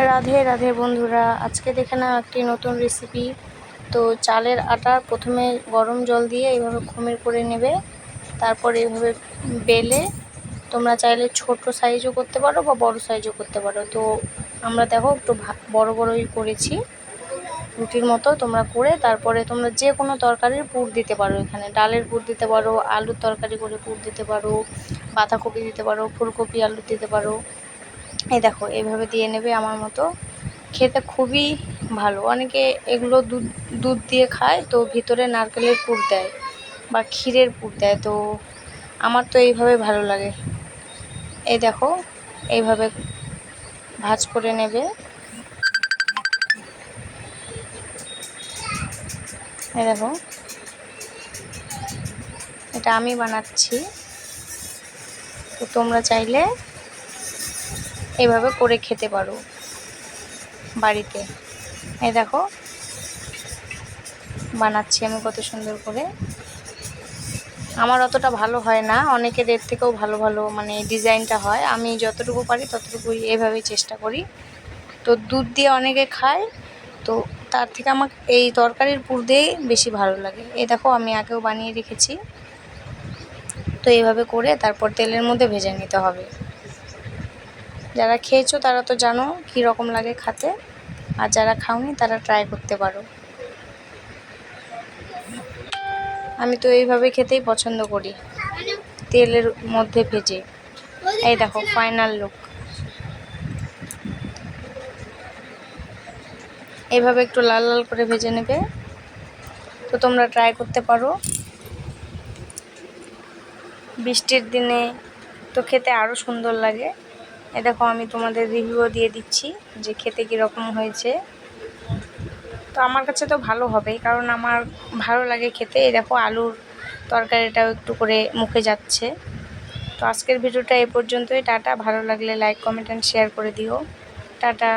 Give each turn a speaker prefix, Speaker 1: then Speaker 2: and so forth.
Speaker 1: রাধে রাধে বন্ধুরা, আজকে দেখে নাও একটি নতুন রেসিপি। তো চালের আটা প্রথমে গরম জল দিয়ে এইভাবে খমির করে নেবে, তারপর এইভাবে বেলে তোমরা চাইলে ছোট সাইজও করতে পারো বা বড় সাইজও করতে পারো। তো আমরা দেখো একটু বড় বড়ই করেছি রুটির মতো। তোমরা করে তারপরে তোমরা যে কোনো তরকারির পুর দিতে পারো, এখানে ডালের পুর দিতে পারো, আলুর তরকারি করে পুর দিতে পারো, বাঁধাকপি দিতে পারো, ফুলকপি আলু দিতে পারো। এই দেখো এইভাবে দিয়ে নেবে আমার মতো। খেতে খুবই ভালো। অনেকে এগুলো দুধ দুধ দিয়ে খায়, তো ভিতরে নারকেলের পুর দেয় বা ক্ষীরের পুর দেয়। তো আমার তো এইভাবে ভালো লাগে। এই দেখো এইভাবে ভাজ করে নেবে। এই দেখো এটা আমি বানাচ্ছি, তো তোমরা চাইলে এইভাবে করে খেতে পারো বাড়িতে। এই দেখো বানাচ্ছি আমি কত সুন্দর করে। আমার অতটা ভালো হয় না, অনেকের এর থেকেও ভালো ভালো মানে ডিজাইনটা হয়। আমি যতটুকু পারি ততটুকুই এভাবেই চেষ্টা করি। তো দুধ দিয়ে অনেকে খায়, তো তার থেকে আমার এই তরকারির পুর দিয়েই বেশি ভালো লাগে। এই দেখো আমি আগেও বানিয়ে রেখেছি। তো এইভাবে করে তারপর তেলের মধ্যে ভেজে নিতে হবে। যারা খেয়েছো তারা তো জানো কী রকম লাগে খেতে, আর যারা খাওনি তারা ট্রাই করতে পারো। আমি তো এইভাবে খেতেই পছন্দ করি, তেলের মধ্যে ভেজে। এই দেখো ফাইনাল লুক। এইভাবে একটু লাল লাল করে ভেজে নেবে। তো তোমরা ট্রাই করতে পারো। বৃষ্টির দিনে তো খেতে আরও সুন্দর লাগে। এই দেখো আমি তোমাদের রিভিউ দিয়ে দিচ্ছি যে খেতে কীরকম হয়েছে। তো আমার কাছে তো ভালো হবেই, কারণ আমার ভালো লাগে খেতে। এই দেখো আলুর তরকারিটাও একটু করে মুখে যাচ্ছে। তো আজকের ভিডিওটা এ পর্যন্তই। টাটা। ভালো লাগলে লাইক, কমেন্ট অ্যান্ড শেয়ার করে দিও। টাটা।